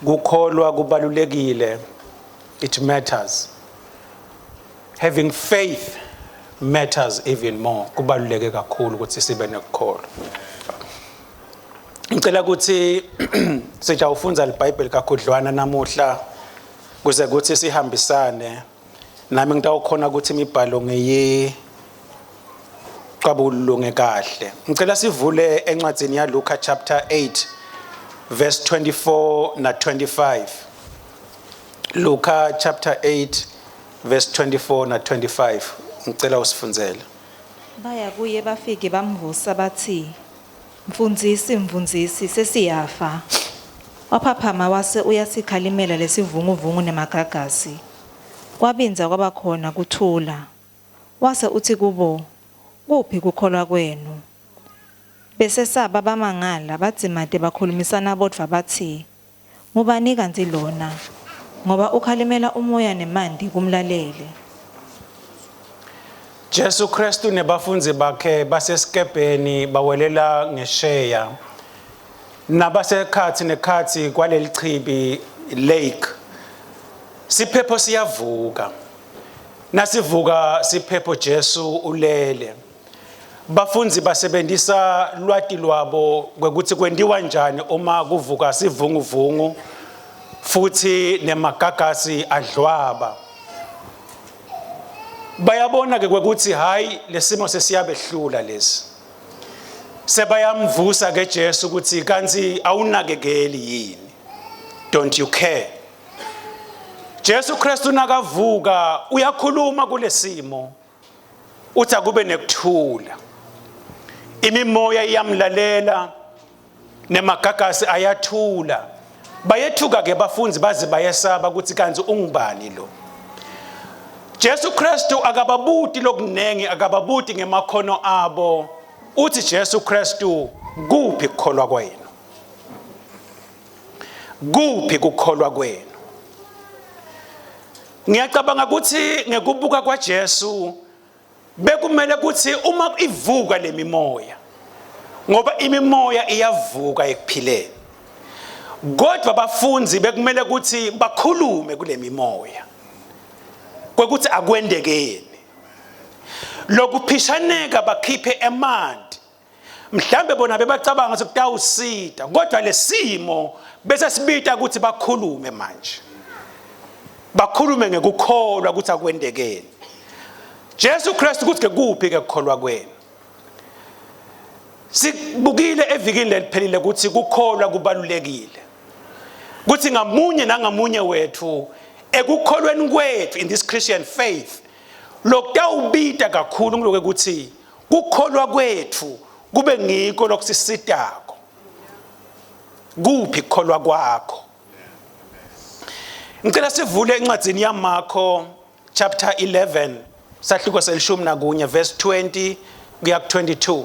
Kukholwa kubalulekile, it matters. Having faith matters even more. Kubaluleke kakhulu ukuthi sibe nokukholwa. Ngicela ukuthi sijawufunza iBhayibheli kakhudlwana namuhla kuze kuthi sihambisane. Nami ngitawukhona ukuthi imibhalo qabulunge kahle. Ngicela sivule encwadzini ya Luka chapter 8 verse 24 na 25. Luka chapter 8 verse 24 na 25. Ngicela usifunzele. Baya kuye bafike bamvusa bathi, "Mfundisi, mfundisi, sesiyafa." Waphaphama wase uyasikhalimela lesivunguvungu nemagagasi. Kwabinza kwabakhona kuthula. Wase uthi kubo, "Kuphi kukholwa kwenu?" Bese saba bamangala bathi made bakhulumisana bodwa bathi, "Ngubani kanti lona? Ngoba ukhalimela umoya nemandi kumlalele." Jesu Kristu nebafunzi bakhe basesikebheni bawelela ngesheya. Nabasekhathi nekhathi kwaleli chibi lake. Siphepho siyavuka. Nasivuka siphepho Jesu ulele. Bafunzi basebenzisa lwati lwabo kwekuthi kwendiwa njani uma kuvuka sivunguvungu futhi nemagagasi adlwaba. Bayabona ke kwekuthi hayi lesimo sesiyabehlula lesi. Sebayamvusa ke Jesu ukuthi kanti awunakekeli yini? Don't you care? Jesu Kristu nakavuka uyakhuluma kulesimo. Uthi akube nekuthula. Imimoya iyamlalela nemagagasi ayathula. Bayethuka ke bafunzi baze bayesaba ukuthi kanti ungubani lo? Jesu Kristu akababuti lokunengi, akababuti ngemakhono abo. Uthi Jesu Kristu, kuphi kukholwa kwenu? Kuphi kukholwa kwenu? Ngiyacabanga ukuthi ngekubuka kwa Jesu bekumele ukuthi uma ivuka lemimoya, ngoba imimoya iyavuka ekuphileni. Kodwa abafunzi bekumele ukuthi bakhulume kule mimoya. Kwekuthi akwendekeni. Lokuphishaneka bakhiphe emanti. Mhlambe bona bebacabanga ukuthi kutawusita, kodwa lesimo bese sibita ukuthi bakhulume manje. Bakhulume ngekukholwa ukuthi akwendekeni. Jesu Kristu ukuthi kuphi ke kukholwa kwenu? Sibukile evikini leliphelile ukuthi kukholwa kubalulekile. Kuthi ngamunye nangamunye wethu ekukholweni kwethu in this Christian faith lokutawubita kakhulu ngiloko ukuthi kukholwa kwethu kube ngiko lokusisitako. Kuphi kukholwa kwakho? Ngicela sivule encwadzini yaMarko chapter 11 sahluko selishumi nakunye verse 20 kuya ku 22.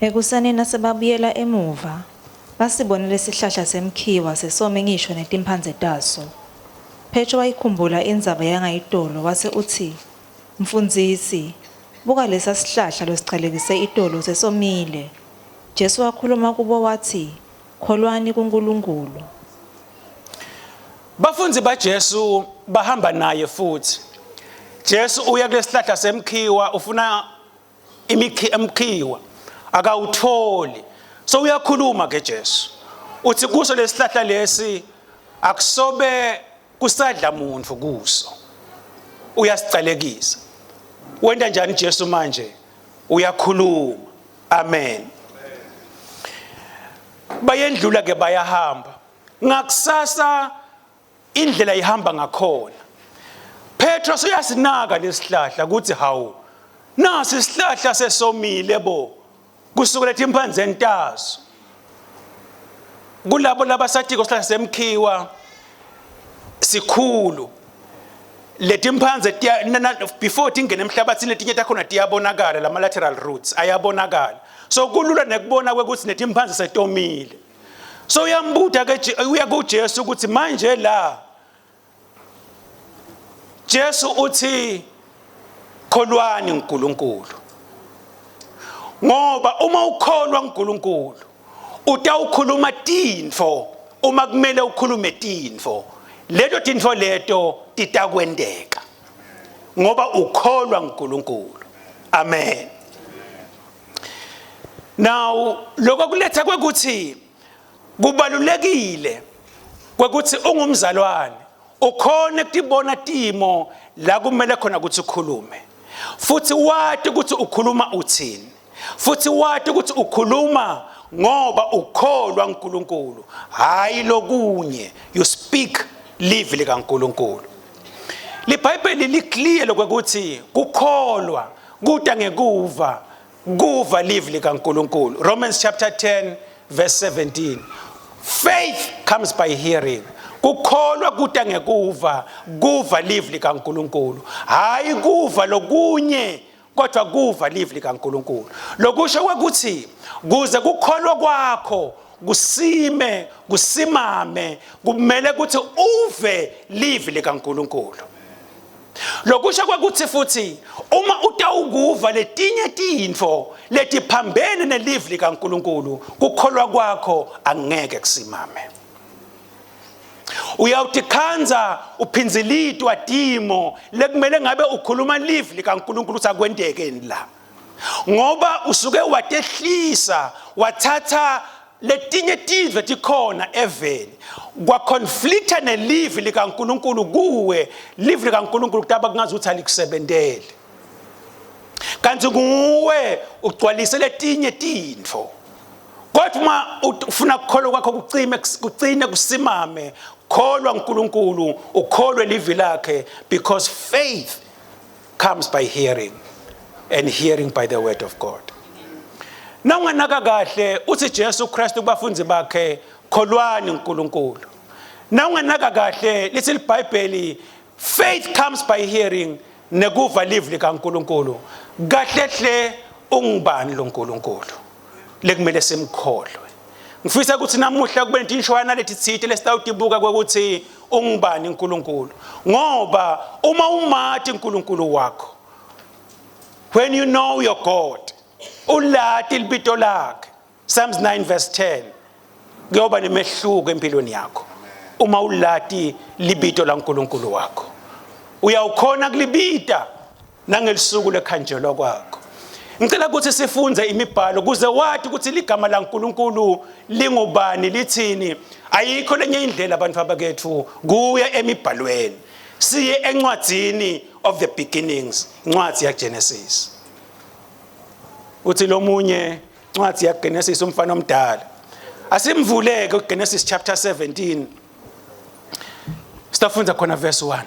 Ekuseni nasebabuyela emuva, basibonile isihlahla semkhiwa sesome ngisho netimphanze taso. Petro wayikhumbula indzaba yangayitolo wase uthi, "Mfundisi, buka lesa sihlahla losicalekise itolo sesomile." Jesu wakhuluma kubo wathi, "Kholwani kuNkulunkulu." Bafunzi baJesu bahamba naye futhi. Jesu uya kulesihlahla semkhiwa ufuna emkhiwa akawutholi. So uyakhuluma ke Jesu. Uthi kuso lesihlahla lesi akusobe kusadla umuntu kuso. Uyasicalekisa. Wenda njani Jesu manje? Uyakhuluma. Amen. Bayendlula ke bayahamba. Ngakusasa indlela ihamba ngakhona. Petro uyasinaka lesihlahla ukuthi hawu nasi isihlahla sesomile bo kusukela timphanze entazo. Kulabo labasathi isihlahla semkhiwa sikhulu letimphanze before tingene emhlabathini letinye takhona tiyabonakala lama lateral roots ayabonakala. So kulula nekubona ukuthi netimphanze setomile. So uyambuta ke uya kuJesu ukuthi manje la Jesu uthi kholwani uNkulunkulu. Ngoba uma ukholwa uNkulunkulu utawukhuluma tintfo uma kumele ukhulume tintfo leto tintfo leto titakwendeka ngoba ukholwa nguNkulunkulu. Amen. Now lokho kuletha kwekuthi kubalulekile kwekuthi ungumzalwane ukhona ukubona timo la kumele khona ukuthi ukhulume futhi wathi ukuthi ukhuluma uthini futhi wathi ukuthi ukhuluma ngoba ukholwa uNkulunkulu hayi lokunye. You speak live likaNkulunkulu. LiBhayibheli liclear lokuthi kukholwa kuta ngekuva kuva live likaNkulunkulu. Romans chapter 10 verse 17. Faith comes by hearing. Kukholwa kuta ngekuva kuva live likaNkulunkulu hayi kuva lokunye kodwa kuva live likaNkulunkulu. Lokusho ukuthi kuze kukholwa kwakho kusimame kumele ukuthi uve live likaNkulunkulu. Lokusho kwekuthi futhi uma utawukuva letinye tintfo letiphambene nelive likaNkulunkulu kukholwa kwakho angeke kusimame. Uyawutikhanza uphinzilitwa timo lekumele ngabe ukhuluma live likaNkulunkulu sakwendekeni la ngoba usuke watehlisa wathatha letinye tintfo tikhona eveni kwa conflicta nelive likaNkulunkulu kuwe live likaNkulunkulu kutaba kungazuthi alikusebentele kanti nguwe ugcwalise letinye tintfo kodwa uma ufuna ukukholwa kwakho kucine kusimame kholwa uNkulunkulu ukholwe live lakhe because faith comes by hearing and hearing by the word of God. Nawunganaka kahle uthi Jesu Kristu kubafundi bakhe kholwani uNkulunkulu. Nawunganaka kahle lithi iBhayibheli faith comes by hearing nekuva live likaNkulunkulu. Kahle hle ungubani lo uNkulunkulu lekumele simkholwe. Ngifisa ukuthi namuhla kube intishwana letithithe lesitawutibuka kwekuthi ungubani uNkulunkulu ngoba uma umathi uNkulunkulu wakho when you know your God ulati libito lakhe Psalms 9 verse 10 kuyoba nemehluko empilweni yakho uma ulati libito laNkulunkulu wakho uyawukhona kulibita nangelisuku lekhanjelwa kwakho. Ngicela ukuthi sifunze imibhalo kuze wathi ukuthi ligama laNkulunkulu lingubani lithini. Ayikho lenye indlela abantu abakethu kuya emibhalweni siye encwadzini of the beginnings incwadi yaGenesis. Uthi lo munye incwadi yaGenesis umfana omdala asimvuleke uGenesis chapter 17 sitafunda khona verse 1.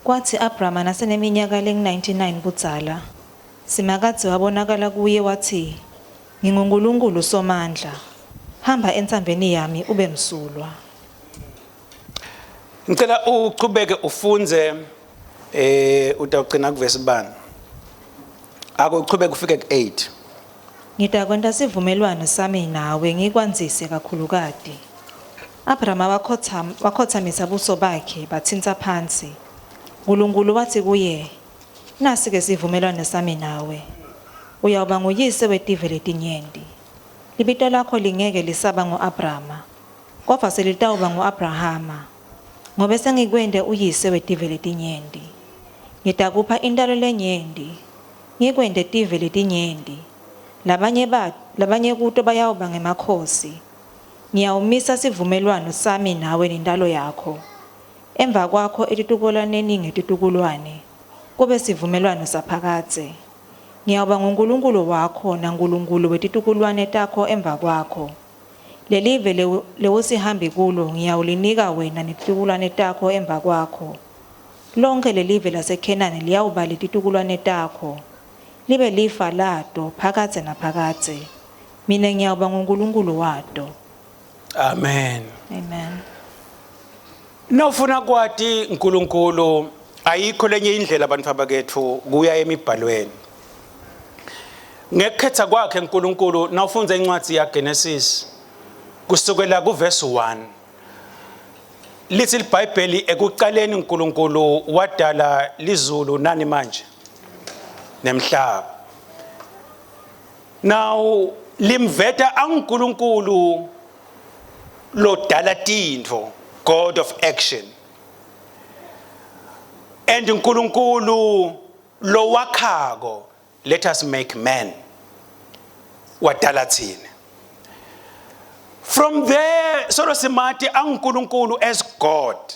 Kwathi Abrahama naseneminyaka lengu-99 budzala simakadze wabonakala kuye wathi nginguNkulunkulu somandla hamba entsambeni yami ube msulwa. Ngicela uqhubeke ufunze utawugcina kuverse 1 akuqhubeke ufike ku8. Ngidakwenta sivumelwano sami nawe ngikwanzise kakhulukati. Abrahama wakhothamisa buso bakhe bathinta phansi. uNkulunkulu wathi kuye nasi ke sivumelwano sami nawe uyawuba nguyise wetive letinyenti. Libito lakho lingeke lisaba ngoAbrahama kodwa selitawuba ngoAbrahama ngoba sengikwende uyise wetive letinyenti. Ngitakupha intalo lenyenti ngikwende tive letinyenti labanye kuto bayawuba ngemakhosi. Ngiyawumisa sivumelwano sami nawe nentalo yakho emva kwakho etitukulaneni ngetitukulwane kube sivumelwano saphakathe. Ngiyawuba nguNkulunkulu wakho naNkulunkulu wetitukulwane takho emva kwakho. Lelive lewusihambi kulo ngiyawulinika wena netitukulwane takho emva kwakho. Lonke lelive laseKhenani liyawuba letitukulwane takho libe lifa lato phakathe naphakathe. Mina ngiyawuba nguNkulunkulu wato. Amen. Amen. Nawufuna kwathi uNkulunkulu ayikho lenye indlela abantu abakethu kuya emibhalweni. Ngekhetha kwakhe uNkulunkulu nawufunza incwadi yaGenesis kusukela kuverse 1. Lithi iBhayibheli ekuqaleni uNkulunkulu wadala lizulu nani manje nemhlaba. Now limveta uNkulunkulu lodala tintfo, God of action. And uNkulunkulu lowakhako, let us make man. Wadala thina. From there, solo simati uNkulunkulu as God.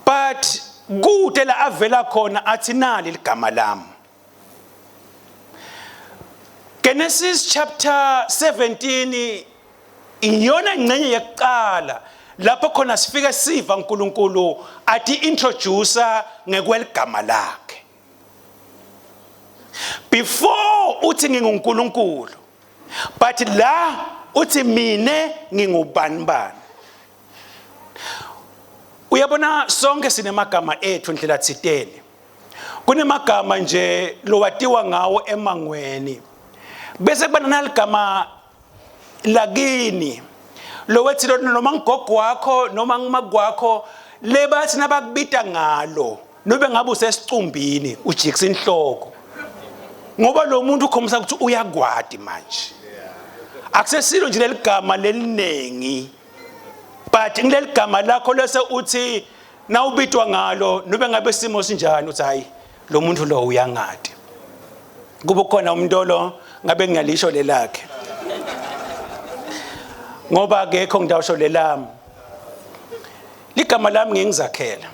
But kude la avela khona athi nali ligama lami. Genesis chapter 17 iyona ngcenye yokuqala lapho khona sifika siva uNkulunkulu athi introducer ngekweligama lakhe. Before uthi nginguNkulunkulu, but la uthi mine ngingubani bani. Uyabona sonke sinemagama ethu ndlela tsitele. Kunemagama nje lowatiwa ngawo emangweni. Bese kuba naligama lakini lowethi noma ngogo wakho noma ngumagwakho lebathi nabakubita ngalo nobe ngabe usesicumbini ujikisa inhloko ngoba lo muntu ukhombisa ukuthi uyakwadi manje akusesilo nje leligama lelinengi but ngileligama lakho lese uthi nawubitwa ngalo nobe ngabe simo sinjani uthi hayi lo muntu lo uyangadi kuba khona umuntu lo ngabe ngiyalisho lelakhe ngoba akekho ngidawusho lelami ligama lami ngingizakhela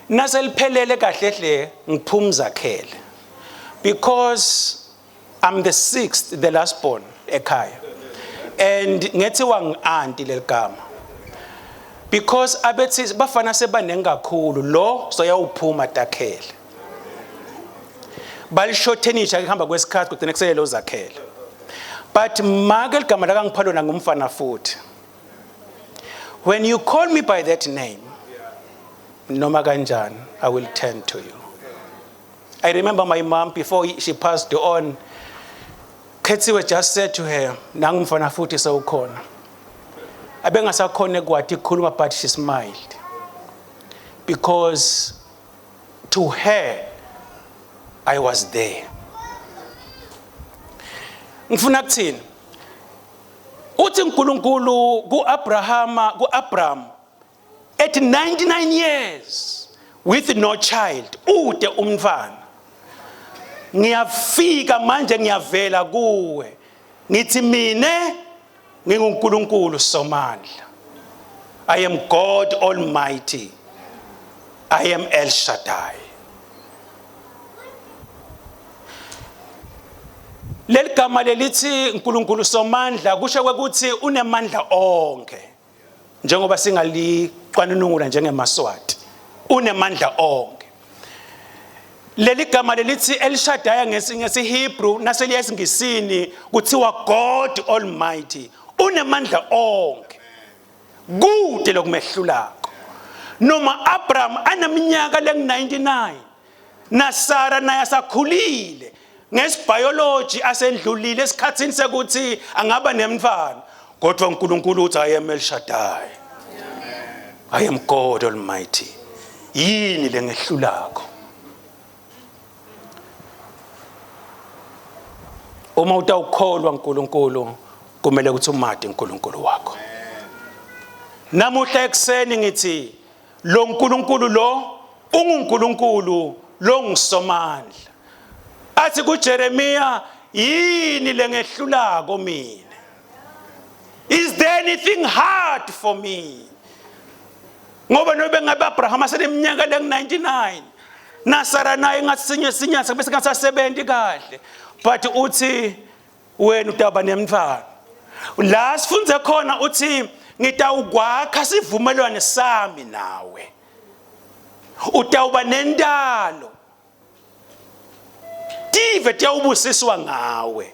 naseliphelele kahle hle ngiphumzakhele because I'm the sixth, the last born ekhaya and ngethiwa ngi-auntie leligama because abethi bafana sebanengi kakhulu lo soyawuphuma takhele balishothenisha kuhamba kwesikhathi kugcine kusele uzakhele. But make ligama laka ngiphalwa ngumfana futhi. When you call me by that name, noma kanjani, I will turn to you. I remember my mom before she passed on, Kethiwe just said to her, nangumfana futhi sawukhona. Abengasakhona kwathi khuluma, but she smiled. Because to her, I was there. Ngifuna kuthini? Uthi uNkulunkulu ku-Abraham at 99 years with no child ude umfana. Ngiyafika manje ngiyavela kuwe. Ngithi mine nginguNkulunkulu Somandla. I am God Almighty. I am El Shaddai. Leligama lelithi uNkulunkulu Somandla kusho ukuthi unemandla onke. Njengoba singaliqwanunungula njengeMaswati. Unemandla onke. Leligama lelithi El Shaddai ngesiHebrew naseliyesingisi kuthiwa God Almighty. Unemandla onke. Kude lokumehlulako. Noma Abraham aneminyaka lengu-99. Na Sarah naye asakhulile. Ngesbiology asendlulile esikhathini sekuthi angaba nemfana kodwa uNkulunkulu uthi I am El Shaddai. I am God Almighty. Yini lengehlulako? Uma utawukholwa uNkulunkulu kumele ukuthi umade uNkulunkulu wakho. Namuhla ekseni ngithi lo uNkulunkulu lo unguNkulunkulu lo ngisomandla. Athi kuJeremiah yini lengehlulako mina? Is there anything hard for me? Ngoba nobe ngabe Abraham aseneminyaka lengu-99 na Sarah naye ngasinye sinyasa bese ngasasebenzi kahle but uthi wena utaba nemfana. La sifunze khona uthi ngitawukwakha sivumelwano sami nawe. Utawuba nendalo. Tive tiyawubusiswa ngawe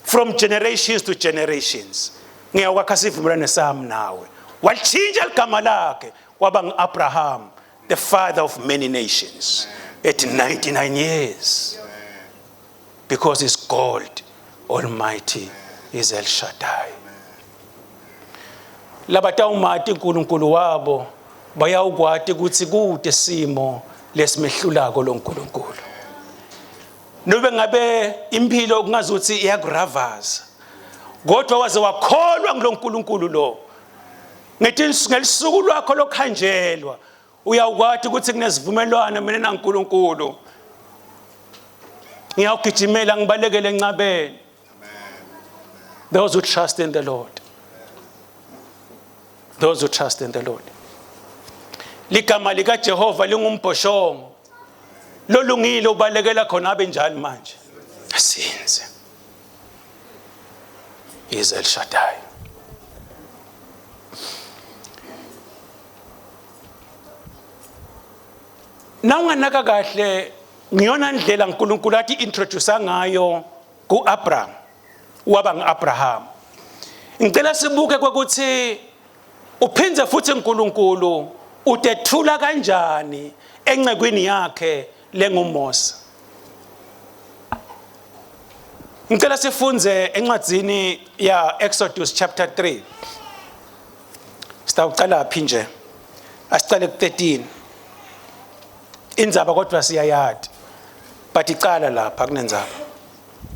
from generations to generations. Ngiyawakha sivumelwano sami nawe. Wachinja ligama lakhe kwaba ngu-Abraham, the father of many nations, at 99 years. Because he's called Almighty, is El Shaddai. Labatawumati uNkulunkulu wabo bayawukwati ukuthi kude simo lesimehlulako loNkulunkulu. Nobe ngabe impilo kungazuthi iyagravasa. Kodwa waze wakholwa nguNkulunkulu lo. Ngelisuku lwakho lokhanjelwa uyawukwathi ukuthi kunesivumelwano mina naNkulunkulu. Ngiyawugijimela ngibalekele encabeni. Those who trust in the Lord. Those who trust in the Lord. Ligama lika Jehova lingumbhoshongo. Lolungile ubalekela khona abe njani manje? Asinze. Is El Shaddai. Nawunganaka kahle ngiyona ndlela uNkulunkulu athi introduce ngayo kuAbraham waba nguAbraham. Ngicela sibuke ukuthi uphinze futhi uNkulunkulu utethula kanjani encekwini yakhe lenguMose. Ngicela sifunze encwadzini ya Exodus chapter 3. Sitawuqala phi nje? Asiqale ku13. Indzaba kodwa siyayazi. But iqala lapha kunenzaba.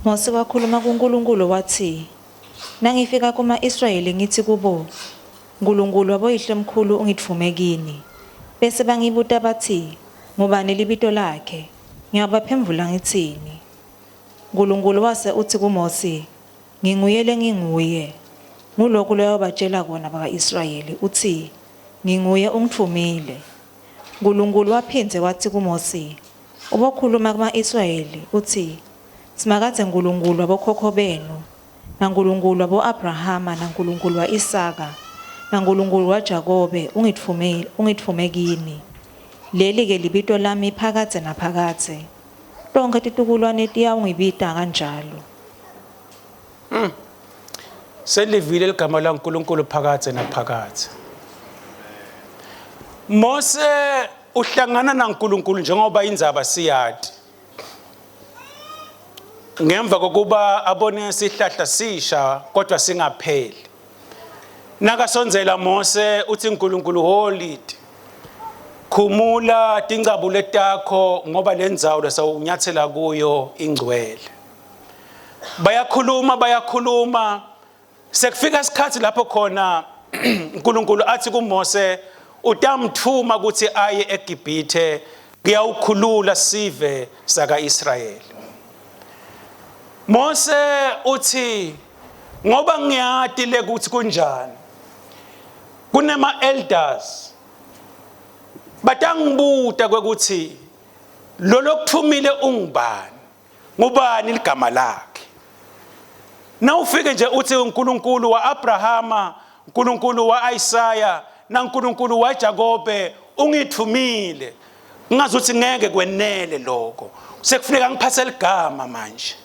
Mose wakhuluma kuNkulunkulu wathi, "Nangifika kuma-Israyeli ngithi kubo, Nkulunkulu waboyihlemkhulu ungitfume kini." Bese bangibuta bathi, "Ngubani libito lakhe?" Ngiyabaphendula ngithini? Nkulunkulu wase uthi kuMose, "Nginguye lenginguye." Ngulokhu leyo batshela kona baka-Israyeli uthi, "Nginguye ungithumile." Nkulunkulu waphindze wathi kuMose, "Ubokhuluma kuma-Israyeli uthi, Simakathe Nkulunkulu wabokhokho benu, naNkulunkulu wabo-Abrahama, naNkulunkulu wa-Isaka, naNkulunkulu waJakobe ungitfume kini. Leli-ke libito lami phakathe naphakathe. Tonke titukulwane tiyawungibita kanjalo." Selivile igama laNkulunkulu phakathe naphakathe. Mose uhlangana naNkulunkulu njengoba indzaba siyathi. Ngemva kokuba abone isihlahla sisha kodwa singapheli. Nakasonzela Mose uthi uNkulunkulu holid. Khumula tingcabule takho ngoba lendzawo lesawunyathela kuyo ingcwele. Bayakhuluma sekufika isikhathi lapho khona uNkulunkulu athi kuMose utamthuma ukuthi aye eGibhithe kuyawukhulula sive saka Israyeli. Mose uthi ngoba ngiyati lekuthi kunjani kunema elders batangibuta kwekuthi lo lokuthumile ungubani ngubani igama lakhe. Nawufike nje uthi uNkulunkulu waAbrahama, uNkulunkulu waIsaya, naNkulunkulu waJakobe ungithumile, ungazuthi ngeke kwenele lokho. Sekufuneka ngiphathe ligama manje.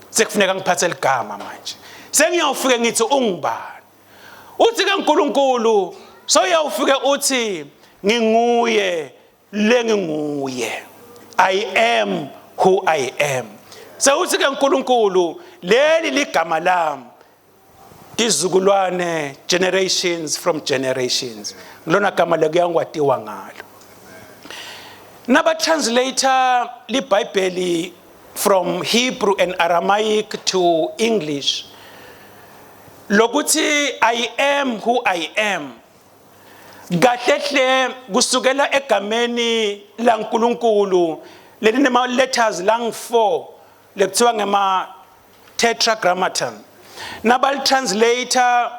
Sekufuneka ngiphathe ligama manje. Sengiyawufike ngithi ungubani. Uthi ke uNkulunkulu soyawufike uthi nginguye lenginguye. I am who I am. Sewuthi ke uNkulunkulu leli ligama lami. Izukulwane generations from generations. Ngilona gama lekuyangwatiwa ngalo. Naba translator liBhayibheli from Hebrew and Aramaic to English. Lokuthi I am who I am. Gahle kusukela egameni laNkulunkulu lelinema letters lang4 lekuthiwa ngema tetragrammaton. Nabal translator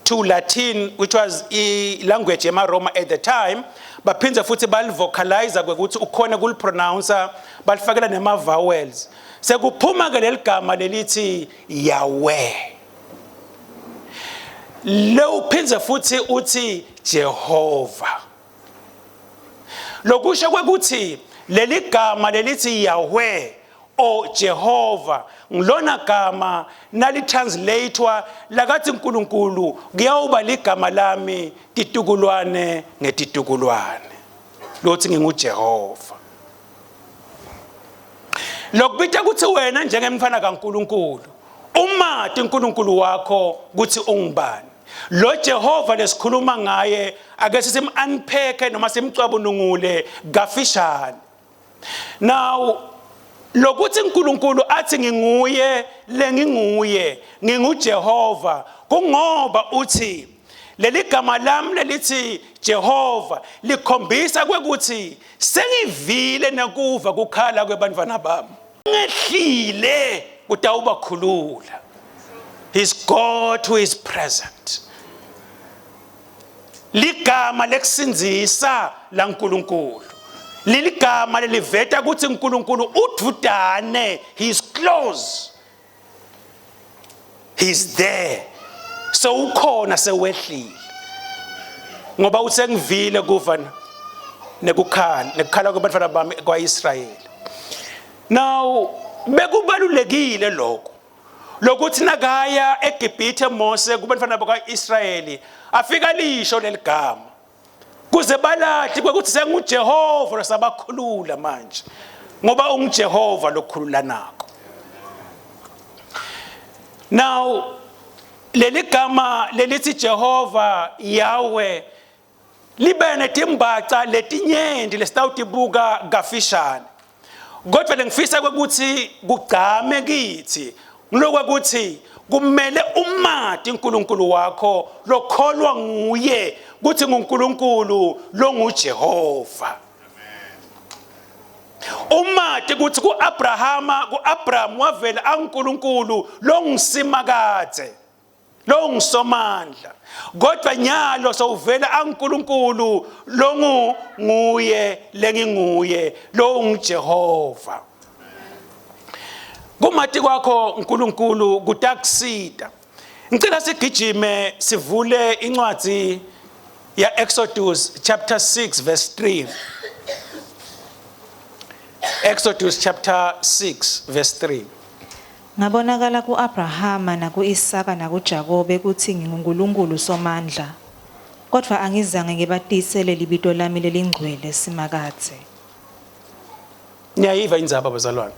to Latin, which was a language yema Roma at the time, baphinze futhi balivocalize kwekuthi ukhona kulipronouncer balifakela nema vowels. Sekuphuma ke leligama lelithi Yahweh. Le uphinze futhi uthi Jehova. Lokusho kwekuthi leli gama lelithi Yahweh o Jehova ngilona gama nali translatewa lakathi uNkulunkulu kuyawuba ligama lami titukulwane ngetitukulwane lothi nginguJehova. Lokubita kuthi wena njengemfana kaNkulunkulu uma uNkulunkulu wakho kuthi ungubani. Lo Jehova lesikhuluma ngaye ake sisim unpack noma simcwabunungule gafishane. Now lokuthi uNkulunkulu athi nginguye lenginguye nginguJehova kungoba uthi leli gama lami lelithi Jehova likhombisa kwekuthi sengivile nakuva kukhala kwebantwana bami ngehlile kutawubakhulula. He's God who is present. Ligama lekusinzisa la uNkulunkulu liligama leliveta ukuthi uNkulunkulu udvudane, he is close, he's there. So ukhona sewehlile ngoba usengivile kuva nekukhala kwabantwana bami kwaIsrayeli. Now bekubalulekile lokho lokuthi nakaya eGibhithe Mose kubantwana bakwaIsrayeli afika lisho leligama kuze balathi ukuthi senguJehova sabakhulula manje ngoba unguJehova lokukhulula nako. Now leli gama lelithi Jehova Yahweh libe netimbaca letinyenti lesitawutibuka kafishane. Kodwa ngifisa ukuthi kugcame kithi ngilokwakuthi kumele umati uNkulunkulu wakho lokholwa nguye ukuthi nguNkulunkulu longuJehova. Umati ukuthi kuAbraham wavela uNkulunkulu longusimakade longisomandla kodwa nyalo sowuvela uNkulunkulu longuye lenginguye longuJehova. Kumati kwakho uNkulunkulu kutakusita. Ngicela sigijime sivule incwadi ya Exodus chapter 6 verse 3. Exodus chapter 6 verse 3. Ngabonakala kuAbrahama nakuIsaka nakuJakobe ukuthi nginguNkulunkulu somandla. Kodwa angizange ngibatisele libito lami lelingcwele simakathe. Niyayiva indzaba bazalwane.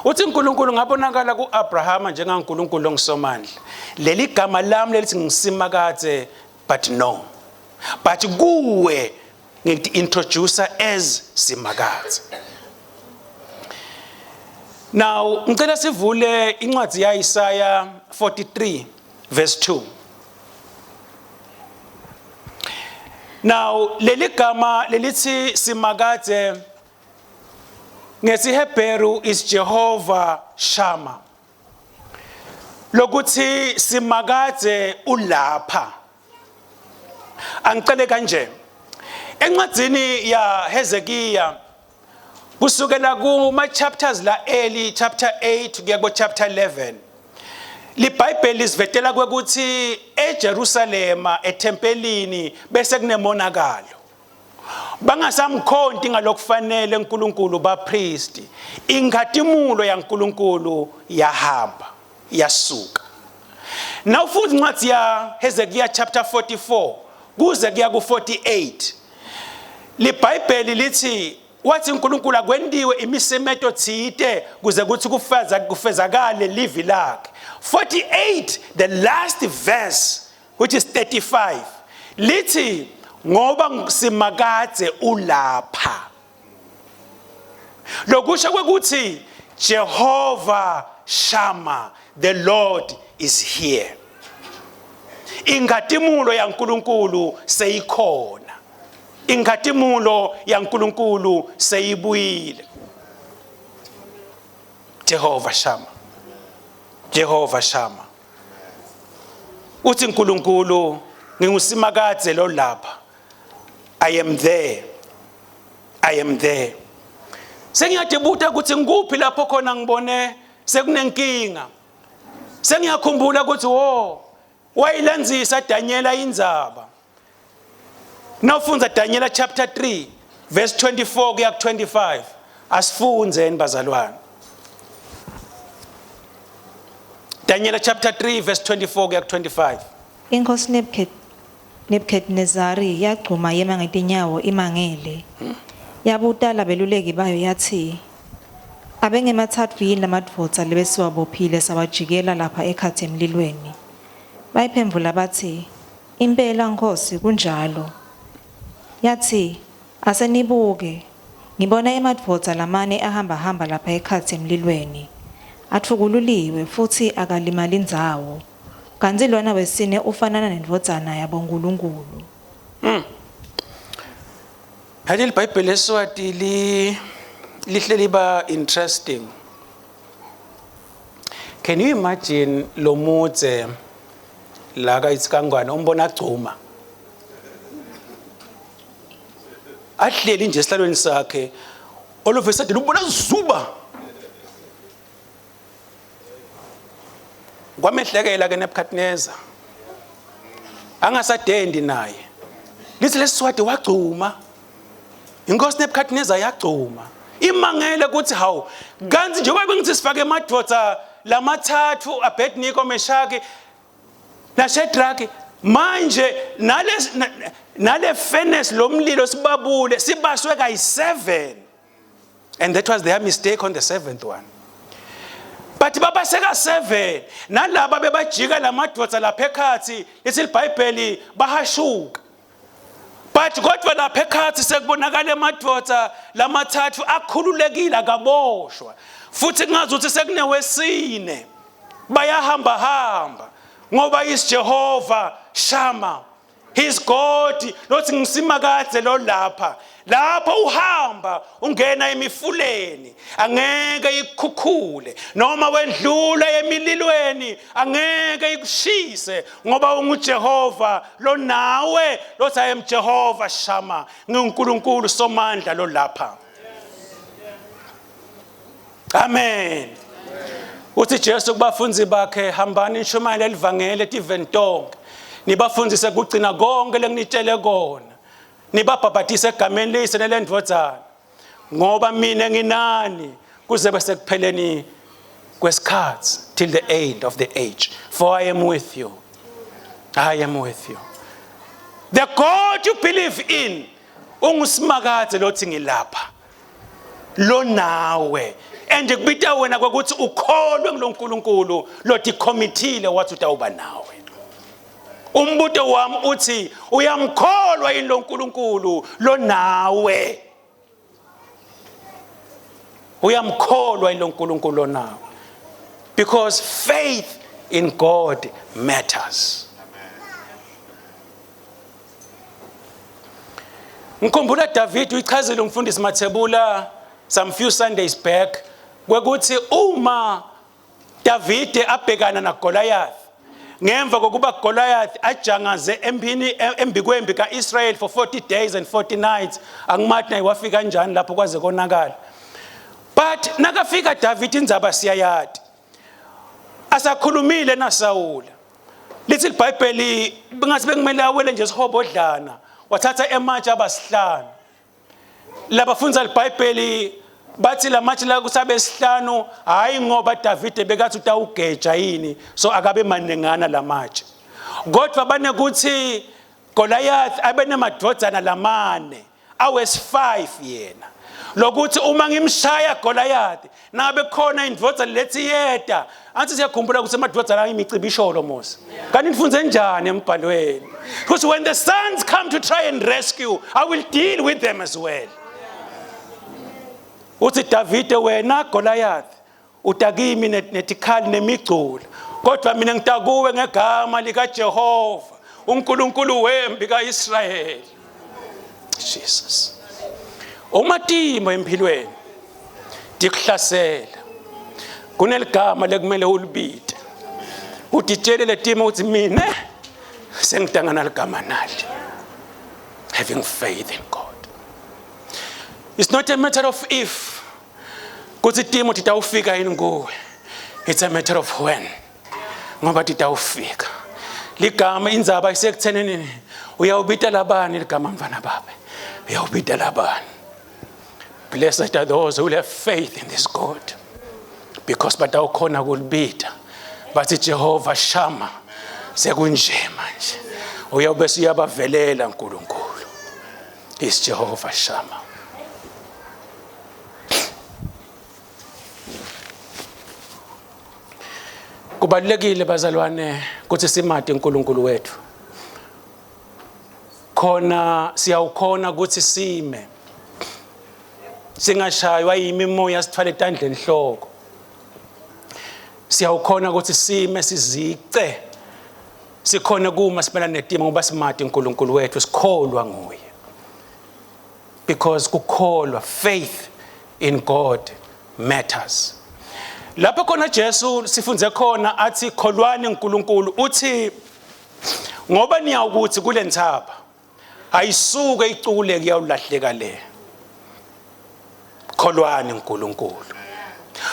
Uthi uNkulunkulu ngabonakala kuAbrahama njengaNkulunkulu ongisomandla. Leli gama lami lelithi ngisimakathe but no. But kuwe ngiintroducer as simakathe. Now ngicela sivule incwadi ya Isaiah 43 verse 2. Now leli gama lelithi simakathe ngesiHebheru is Jehovah Shammah. Lokuthi simakade ulapha. Angicele kanje. Encwadini ya Hezekiya kusukela kuma chapters la early chapter 8 kuya ku chapter 11. LiBhayibheli livetela kwekuthi eJerusalema etempelini bese kunemonakalo. Bangasamkhonti ngalokufanele uNkulunkulu bapriesti. Inkhatimulo yaNkulunkulu yahamba yasuka. Now futhi incwadi ya Hezekiya chapter 44 kuze kuya ku 48. LiBhayibheli lithi wathi uNkulunkulu akwendiwe imisemetho thite kuze kuthi kufezakale livi lakhe. 48 the last verse which is 35 lithi ngoba simakade ulapha. Lokusho kwekuthi Jehovah Shammah, the Lord is here. Inkhatimulo yaNkulunkulu seyikhona. Inkhatimulo yaNkulunkulu seyibuyile. Jehovah Shammah. Jehovah Shammah. Uthi uNkulunkulu ngingusimakade lo lapha. I am there. I am there. Sengiyadebuta ukuthi ngikuphi lapho khona ngibone sekunenkinga. Sengiyakhumbula ukuthi wayilandzisa Daniela indzaba. Nawufunza Daniela chapter 3 verse 24 kuya 25. Asifunzeni bazalwane. Daniela chapter 3 verse 24 kuya 25. Inkosi Nebukadnezari yagcuma yema ngetinyawo imangele. Yabuta labeluleki bayo yathi abengemathathu yini lamadvodza lebesiwabophile sabajikela lapha ekhathe emlilweni. Bayiphendula bathi impela Nkosi kunjalo. Yathi asenibuke ngibona emadvodza lamane ahamba lapha ekhatsi emlilweni athukululiwe futhi akalimali indzawo kanti lona wesine ufanana nendvodzana yabonkulunkulu. Hadi iBhayibheli leSiswati lihle liba interesting. Can you imagine lo mutse la kaitsikangwana umbona agcuma ahleli nje esihlalweni sakhe all of a sudden ubona zuba kwamehlekela ke Nebukadnezar angasadendi naye lithi leSiswati wagcuma inkosi Nebukadnezar yagcuma imangele ukuthi hawu kanti njengoba bengithi sifake emadvodza lamathathu Abednego Meshaki naShadrach manje nale furnace lomlilo sibabule sibaswe kayi7 and that was their mistake on the 7th one. But babaseka 7 nalaba bebajika lamadvodza lapha ekhathi lithi iBhayibheli bahashuka. But kodwa lapha ekhathi sekubonakala emadvodza lamathathu akhululekile akaboshwa futhi kungazi ukuthi sekunewesine bayahamba ngoba is Jehovah Shammah, his God. Lothi ngisimakadze lo lapha uhamba ungena emifuleni angeke ikukhukhule noma wendlula emililweni angeke ikushise ngoba unguJehova lo nawe lothi I am Jehovah Shammah, nginkulunkulu somandla lo lapha. Amen. Uthi Jesu kubafunzi bakhe hambani nishumayele livangeli etiveni tonke nibafundise kugcina konke lenginitshele kona nibabhabhatise egameni lise nelendvodzana ngoba mina nginani kuze bese kupheleni kwesikhathi till the end of the age, for I am with you. I am with you. The God you believe in ungusimakadze lothi ngilapha lo nawe and kubita wena ukuthi ukholwe nguNkulunkulu lothi committee wathi utawuba nawe. Umbuto wami uthi uyamkholwa yini lo Nkulunkulu lo nawe? Uyamkholwa yini lo Nkulunkulu lo nawe? Because faith in God matters. Ngikhumbula David uyichazile umfundisi Mathebula some few Sundays back kwekuthi uma David abhekana naGoliath ngemva kokuba Goliath ajangaze embikwembi kaIsrael for 40 days and 40 nights angimathi naye wafika kanjani lapho kwaze konakala. But nakafika David indzaba siyayati asakhulumile naSawula lithi iBhayibheli bengathi bekumele awele nje sihobodlana wathatha ematshe abasihlanu labafundza iBhayibheli bathi lamatshe la kusabe sihlanu hayi ngoba David bekathi utawugeja yini so akabe manengana lamatshe kodwa bane kuthi Goliath abenemadvodzana lamane awes5 yena lokuthi uma ngimshaya Goliath nabe khona indvodzana lethi yeda anthi siyakhumbula ukuthi emadvodzana imicibisholo mos kanti nifunze njani embhalweni because when the sons come to try and rescue I will deal with them as well. Uthi David wena Goliath utakimi netikhali nemigcula kodwa mina ngitakuwe ngegama lika Jehova uNkulunkulu wembi kaIsrael. Jesus. Umatimo empilweni dikuhlasela kuneligama lekumele ulibite uditshele letimo uthi mina sengidangana ligama nali. Having faith in God. It's not a matter of if kuthi timo titawufika yini nguwe, it's a matter of when ngoba titawufika. Ligama indzaba isekuthenini uyawubita labani ligama mfana babe uyawubita labani. Blessed are those who have faith in this God because batawukhona kulibita bathi Jehovah Shammah sekunje manje uyabe siyabavelela uNkulunkulu. Is Jehovah Shammah. Kubalulekile bazalwane ukuthi simade uNkulunkulu wethu khona siyawukhona ukuthi singashaywa yimimoya sithwale etandleni hloko. Siyawukhona ukuthi sime sizice sikhona kuma sibela netima ngoba simade uNkulunkulu wethu sikholwa nguye. Because kukholwa, faith in God matters. Lapho khona Jesu sifunze khona athi kholwani uNkulunkulu, uthi ngoba niyawukuthi kule nthaba ayisuke icule kuyawulahleka le. Kholwani uNkulunkulu.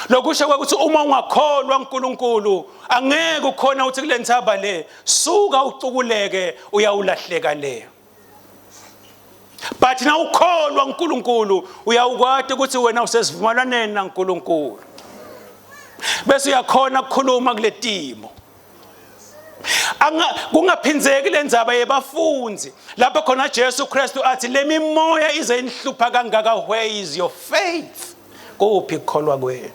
Lokusho ukuthi uma ungakholwa uNkulunkulu angeke ukhona ukuthi kule nthaba le suka ucukuleke uyawulahleka le. But na ukholwa uNkulunkulu uyawukwati ukuthi wena usesivumelwaneni naNkulunkulu. Bese uyakhona ukukhuluma kule timo. Kungaphinzeki lenzaba yebafunzi lapho khona Jesu Kristu athi lemimoya ize inhlupha kangaka, where is your faith? Kuphi ukukholwa kwenu?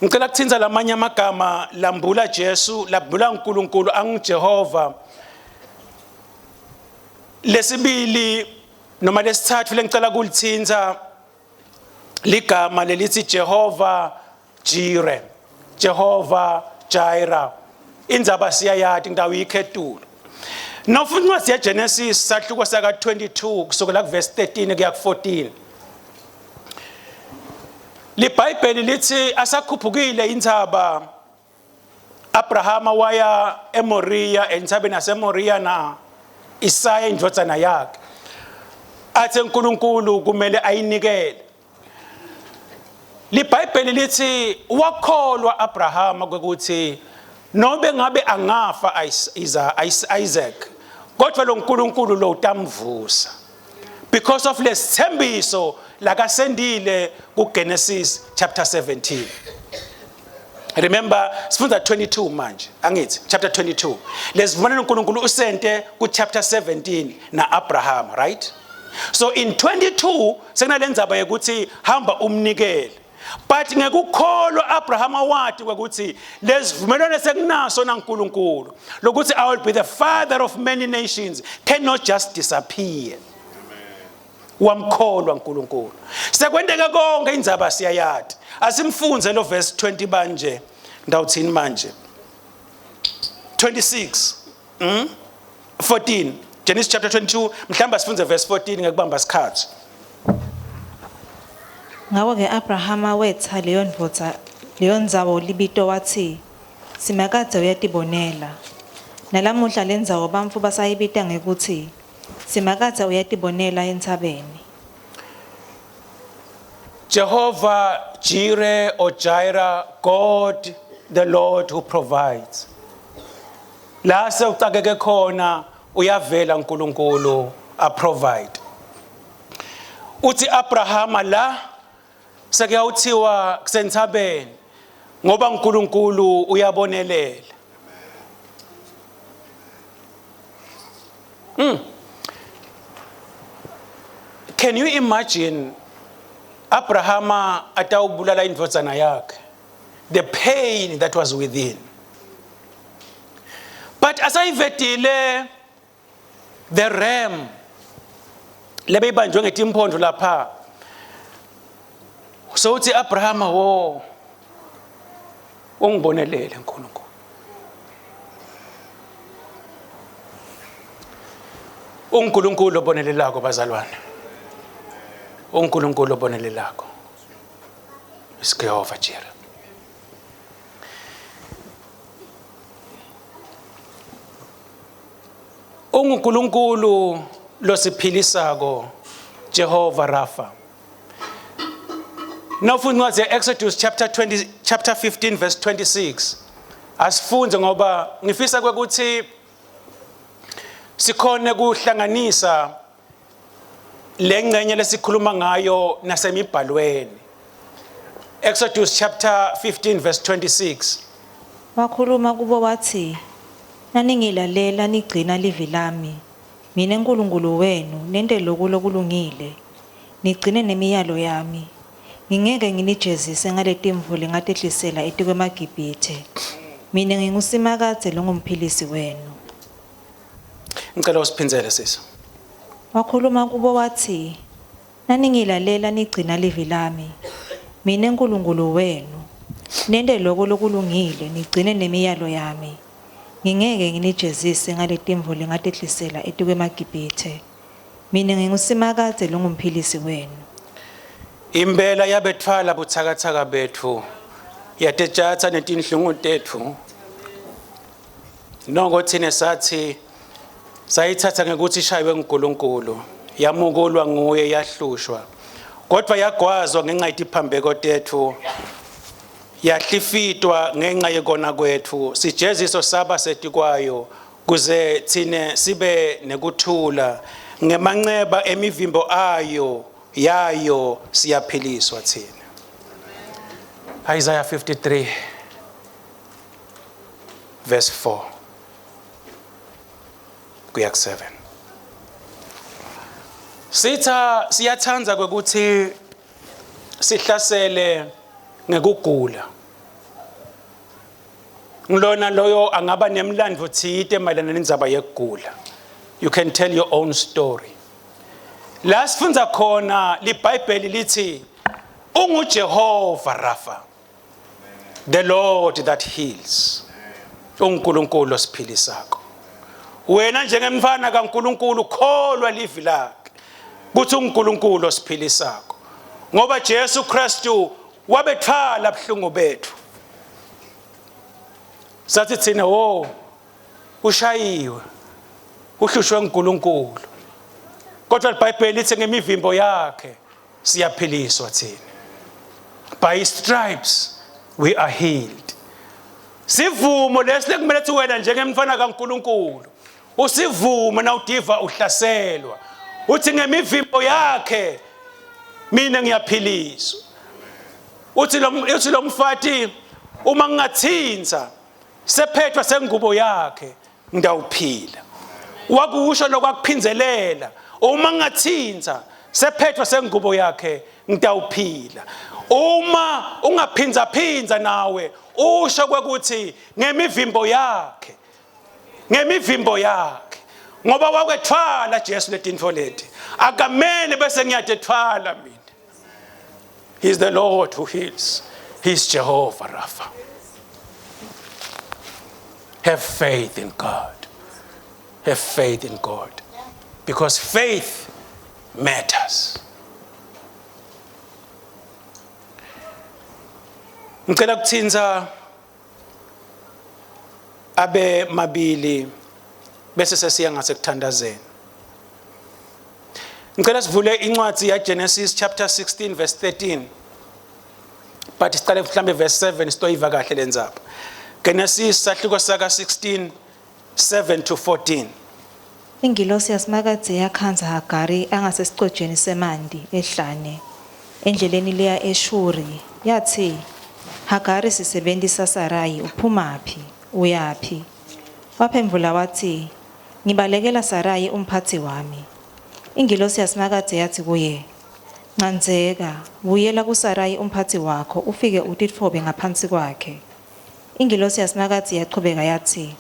Ngicela ukuthinza lamanye amagama lambula Jesu, lambula uNkulunkulu anguJehova. Lesibili noma lesithathu lengicela kulithinza ligama lelithi Jehova Jireh, Jehova Jireh. Indzaba siyayati ndawo ikhethulo. Nofuna incwadi yaGenesis sahluko saka 22 kusukela kuverse 13 kuya ku14. LiBhayibheli lithi asakhuphukile indzaba Abrahama waya eMoriya, entsabeni yaseMoriya na Isaya indodana yakhe. Athe uNkulunkulu kumele ayinikele. LiBhayibheli lithi wakholwa Abrahama ukuthi nobe ngabe angafa Isaac kodwa lo uNkulunkulu lo utamvusa. Because of lesithembiso lakasendile kuGenesis chapter 17. Remember sifunda 22 manje angithi chapter 22 lesivumelano uNkulunkulu usente ku chapter 17 na Abraham, right? So in 22 sekunalendzaba yokuthi hamba umnikele. But ngekukholwa Abraham wathi ukuthi lesivumelano sekunaso naNkulunkulu lokuthi I will be the father of many nations cannot just disappear. Wamkholwa uNkulunkulu. Sekwendeka konke indzaba siyayati. Asimfunze lo verse 20 manje. Ndawuthini manje? 26. 14. Genesis chapter 22 mhlamba sifunze verse 14 ngekubamba isikhathi. Ngawo ke Abrahama wetha leyo ndzawo libito wathi simakade uyatibonela. Nalamuhla lendzawo bamfu basayibita ngekuthi simakade uyatibonela entsabeni. Jehovah Jireh or Jireh, God the Lord who provides. La sewucakeke khona uyavela uNkulunkulu a provide. Uthi Abrahama la sekuyawuthiwa kusenthabeni ngoba uNkulunkulu uyabonelela. Can you imagine Abrahama atawubulala indvodzana yakhe, the pain that was within? But asayivedile the ram lebeyibanjwe ngetimpondlo lapha, so uthi Abrahama wo ungibonelele uNkulunkulu. uNkulunkulu obonelelako bazalwane, uNkulunkulu obonelelako is Jehovah Jireh. uNkulunkulu losiphilisako Jehovah Rapha. Nawufunda incwadi Exodus chapter 15 verse 26. Asifunde ngoba ngifisa ukuthi sikhone kuhlanganisa lengcenye lesikhuluma ngayo nasemibhalweni. Exodus chapter 15 verse 26. Wakhuluma kubo wathi naningilalela nigcina livi lami mina uNkulunkulu wenu nende lokulungile nigcine nemiyalo yami ngingeke nginijezise ngaletimvuli ngatehlisela etikwemagibhithe mina ngingusimakade longumphilisi wenu. Ngicela usiphinzele sisa. Wakhuluma kubo wathi, "Naningilalela nigcina livi lami. Mina uNkulunkulu wenu. Nende lokho lokulungile nigcine nemiyalo yami. Ngingeke nginijezise ngaletimvo lengatehlisela eTukwemagibhithe. Mina ngingusimakade longumphilisi wenu." Impela yabethwala buthakathaka bethu. Yatetshatha netinhlungu tethu. Nongo thina sathi sayithatha ngekuthi ishaywe uNkulunkulu. Yamukulwa nguye yahlushwa. Kodwa yagwazwa ngenxa yetiphambeko tethu. Yahlifitwa ngenxa yekona kwethu. Sijeziso saba setikwayo kuze thine sibe nekuthula. Ngemanxeba emivimbo yayo siyaphiliswa thina. Isaiah 53 verse 4 kuya ku-7. Siyathanza ukuthi sihlasele ngekugula. Ngilona loyo angaba nemlandvo thite mayelana nendzaba yekugula. You can tell your own story. La sifunza khona liBhayibheli lithi unguJehova Rapha, the Lord that heals. uNkulunkulu osiphilisako. Wena njengemfana kaNkulunkulu kholwa livi lakhe kuthi uNkulunkulu osiphilisako. Ngoba Jesu Kristu wabethwala ubuhlungu bethu. Sathi thina ushayiwe uhlushwe uNkulunkulu. Kodwa iBhayibheli lithi ngemivimbo yakhe siyaphiliswa thina. By his stripes we are healed. Sivumo lesikumele ukuthi wena njengemfana kaNkulunkulu usivume na udiva uhlaselwa. Uthi ngemivimbo yakhe mina ngiyaphiliswa. Uthi lo mfati uma ngingathinza sephethwa sengubo yakhe ngidawuphila. Wakusho lokwakuphinzelela uma ngingathinza sephethwa sengubo yakhe ngidawuphila. Uma ungaphinza phinza nawe usho kwekuthi ngemivimbo yakhe ngoba wakwethwala Jesu letintfo leti akamele bese ngiyatethwala mina. He is the Lord who heals. He is Jehovah Rapha. Have faith in God. Have faith in God. Because faith matters. Ngicela ukuthinza abe mabili bese sesiya ngasekuthandazeni. Ngicela sivule incwadi ya Genesis chapter 16 verse 13. But siqale mhlambe verse 7 sitoyiva kahle lenzaba. Genesis sahluko saka 16 7 to 14. Ingilosi yasimakadze yakhanza Hagari angasesiqojeni semandi ehlane endleleni leya eShuri yathi, "Hagari sisebenzisa Sarai, uphumaphi uyaphi?" Waphendula wathi, "Ngibalekela Sarai umphathi wami." Ingilosi yasimakadze yathi kuye, "Ncanzeka, buyela kuSarai umphathi wakho ufike utitfobe ngaphansi kwakhe." Ingilosi yasimakadze yaqhubeka yathi,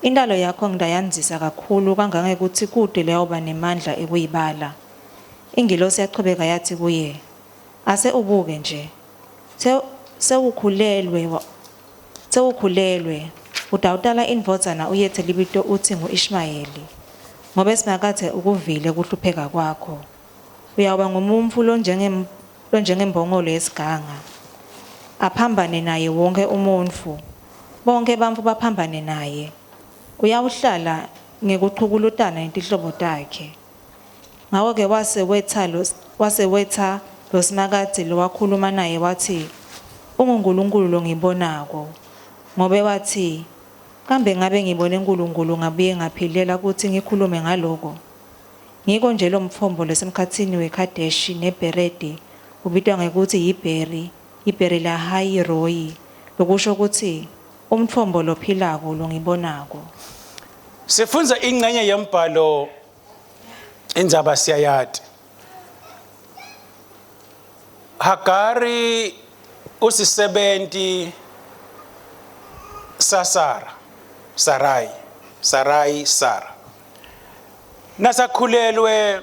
"Indalo yakho ngidayanzisa kakhulu kangangekuthi kude leyoba nemandla ekuyibala." Ingilosi yaqhubeka yathi kuye, "Ase ubuke nje. Sewukhulelwe udawutala indvodzana uyethe libito uthi ngu-Ishmayeli. Ngoba esimakade ukuvile kuhlupheka kwakho. Uyawuba ngumumfu lonjengembongolo yesiganga. Aphambane naye wonke umuntu. Bonke bamfu baphambane naye. Uyawuhlala ngekuchukulutana intihlobo takhe." Ngawo-ke wasewetha lo simakade lo wakhuluma naye wathi, "UnguNkulunkulu lo ngibonako." Ngobe wathi, "Kambe ngabe ngibone uNkulunkulu ngabuye ngaphilela ukuthi ngikhulume ngaloko." Ngiko nje lo mfombo lesemkhathini weKhadeshi neBeredi ubitwa ngekuthi yiBeri lahayi royi, lokusho ukuthi umfombo lophilako lo ngibonako. Sifunza ingxenye yembhalo indzaba siyayati. Hagari usisebenti Sara. nasakhulelwe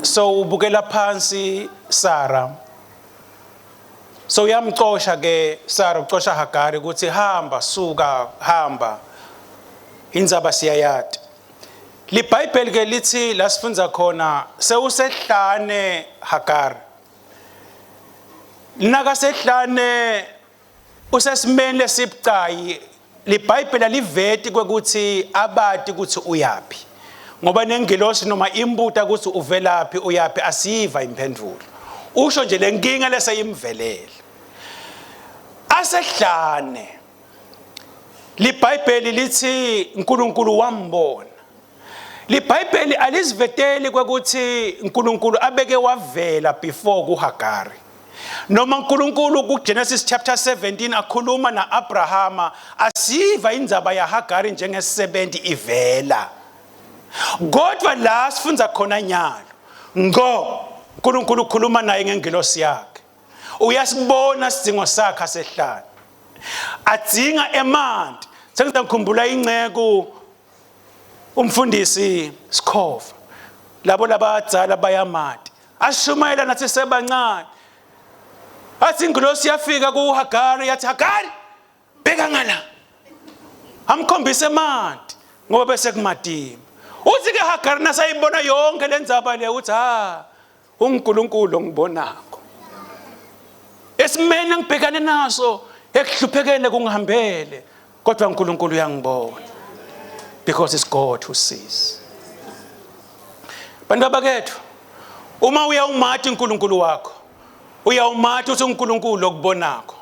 so ubukela phansi Sara so uyamcosha ke Sara ucosha Hagari ukuthi hamba suka hamba indzaba siyayati liBhayibheli ke lithi la sifunza khona sewusehlane Hagari naka sehlane usesimeni lesibucayi liBhayibheli aliveti kwekuthi abati ukuthi uyapi ngoba nengilosi noma imbuta ukuthi uvelaphi uyapi asiva imphendulo usho nje lenkinga leseyimvelele asehlane liBhayibheli lithi uNkulunkulu wambona liBhayibheli aliziveteli kwekuthi uNkulunkulu abeke wavela before kuHagari noma uNkulunkulu kuGenesis chapter 17 akhuluma naAbrahama asiva indzaba yaHagari njengesisebenzi ivela kodwa la sifunza khona nyalo ngo uNkulunkulu ukhuluma naye ngengilosi yakhe uyasibona isidingo sakhe asehlane adzinga emanti sengikhumbula ingceko umfundisi Sikhova labo labadzala bayamati ashumayela nathi sebancane athi ingilosi yafika kuHagari yathi Hagari bheka ngala amkhombise emanti ngoba bese kumadima uthi ke Hagari nasayibona yonke lendzaba le uthi uNkulunkulu ngibonako esimene ngibhekane naso ekuhluphekene kungihambele kodwa uNkulunkulu uyangibona because it's God who sees bantu bakethu uma uyawumathi uNkulunkulu wakho uyawumathi uthi uNkulunkulu okubonako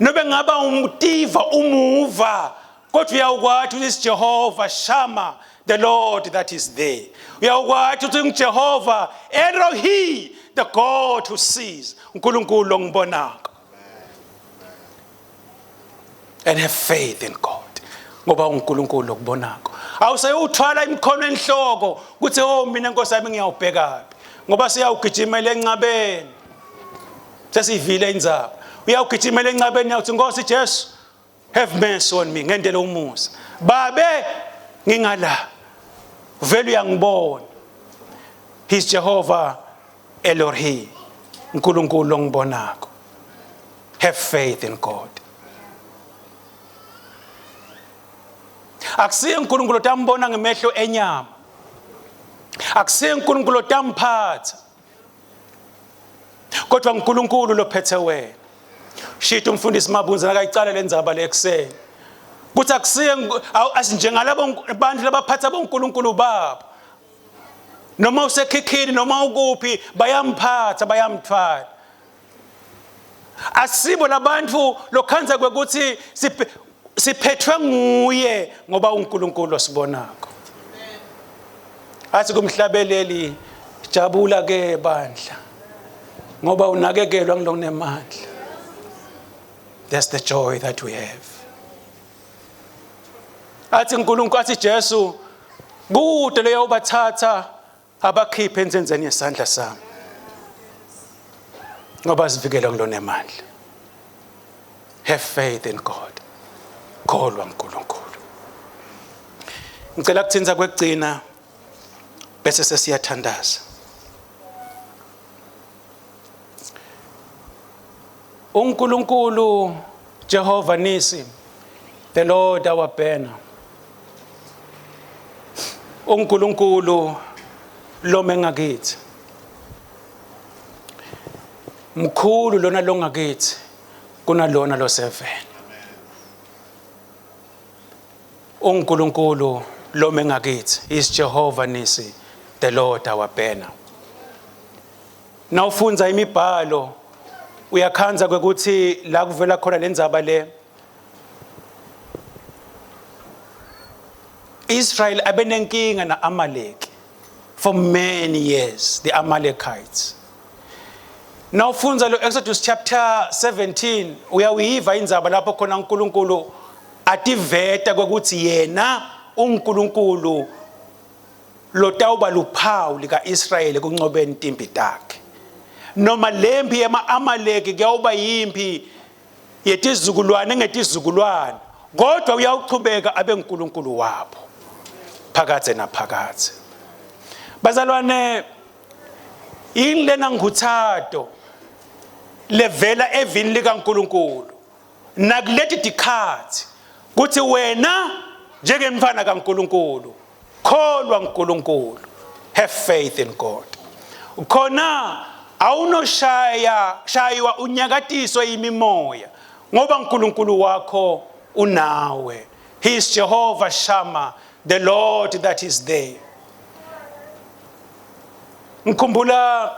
nobe ngaba umtiva umuva kodwa uyawukwathi uthi Jehova Shama the Lord that is there uyawukwathi uthi uJehova Elohi the God who sees uNkulunkulu ongibonako and have faith in God ngoba uNkulunkulu okubonako awusayuthwala imikhono enhloko ukuthi mina Nkosi yami ngiyawubhekapi ngoba siyawugijimela encabeni sesivile indzaba uyawugijimela encabeni yathi Nkosi Jesu have mercy on me ngendele umusa babe ngingala vele uyangibona he's Jehovah Elohi uNkulunkulu ongibonako have faith in God akusiye uNkulunkulu tambona ngemehlo enyama akusiye uNkulunkulu tamphatha kodwa uNkulunkulu lophethe wena shito umfundisi Mabunza nakayicala lendzaba lekuseni kuthi akusiye asinjengalabo abantu labaphatha boNkulunkulu babo noma usekhikhini noma ukuphi bayamphatha bayamthwala asibo labantu lokhanza kwekuthi siphethwe nguye ngoba uNkulunkulu osibonako athi kumhlabeleli jabula ke bandla ngoba unakekelwa ngilokunemandla that's the joy that we have athi uNkulunkulu athi Jesu kude leyo bathatha abakhiphe enzenzeni yesandla sami ngoba sivikela ngilonemandla have faith in God kholwa uNkulunkulu ngicela kuthinza kwegcina bese sesiyathandaza uNkulunkulu Jehova Nisi the Lord our banner uNkulunkulu lo mengakithi mkhulu lona longakithi kunalona loseveni uNkulunkulu lo mengakithi is Jehovah Nisi the Lord our banner nawufunza imibhalo uyakhanza kwekuthi la kuvela khona lendzaba le Israel abenenkinga naAmaleki for many years the Amalekites nawufunza lo Exodus chapter 17 uyawiva indzaba lapho khona uNkulunkulu ativeta kwekuthi yena uNkulunkulu lotawuba luphawu lika Israel kuncobeni intimbi takhe noma lempi yama-Amaleki kuyawuba yimpi yetizukulwane ngetizukulwane kodwa uyawuchubeka abe uNkulunkulu wabo phakathe naphakathe. Bazalwane, ilena nguthatho levela evini likaNkulunkulu nakulethi dikhathi kuthi wena njengemfana kaNkulunkulu kholwa uNkulunkulu, have faith in God. Khona awunoshaywa unyakatiswa imimoya ngoba uNkulunkulu wakho unawe. He is Jehovah Shammah, the Lord that is there. Ngikumbula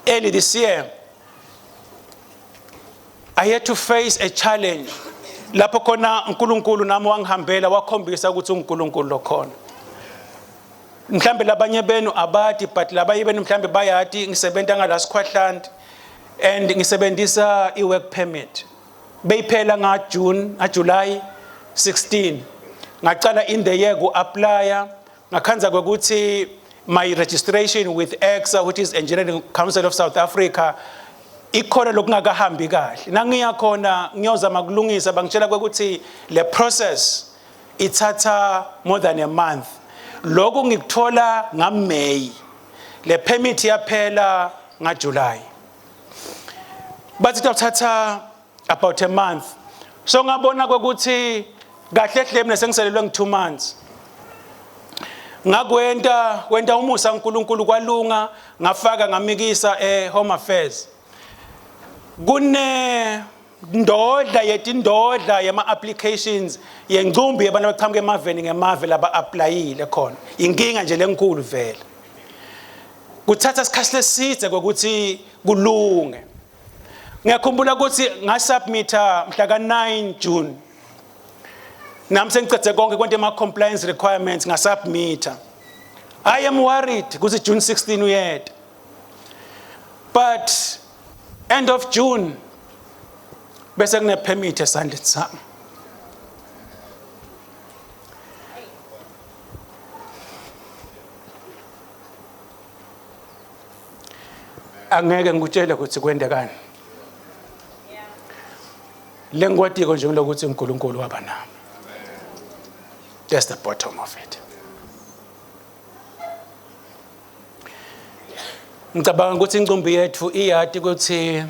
early this year, I had to face a challenge. Lapho khona uNkulunkulu nami wangihambela wakhombisa ukuthi uNkulunkulu lokhona. Mhlambe labanye benu abadi, but labanye benu mhlambe bayati ngisebenza ngala Squatland and ngisebenzisa i-work permit. Beyiphela July 16. Ngacala in the year ku-applya, ngakhanza kwekuthi my registration with EXA, which is Engineering Council of South Africa, ikhona lokungakahambi kahle. Nangiya khona ngiyozama kulungisa bangitshela kwekuthi le process ithatha more than a month. Lokho ngikuthola ngaMay. Le permit yaphela ngaJuly. But ithatha about a month. So ngabona kwekuthi kahle hle mina sengiselelwe nge2 months. Ngakwenda umusa uNkulunkulu kwalunga, ngafaka ngamikisa Home Affairs. Kune ndodla yama applications yengcumbi yabantu abaqhamuke emaveni ngemave laba applyile khona. Inkinga nje lenkulu vele. Kuthatha isikhathi leside ukuthi kulunge. Ngiyakhumbula ukuthi ngasubmita mhla ka9 June. Nami sengicede konke kwento ema compliance requirements ngasubmita. I am worried ukuthi June 16 uyeda. But end of June bese kune permit esandleni sami. Angeke ngikutshele ukuthi kwendekani. Lengwatiko nje lokuthi uNkulunkulu waba nami. That's the bottom of it. Ngicabanga ukuthi incumbi yethu iyati ukuthi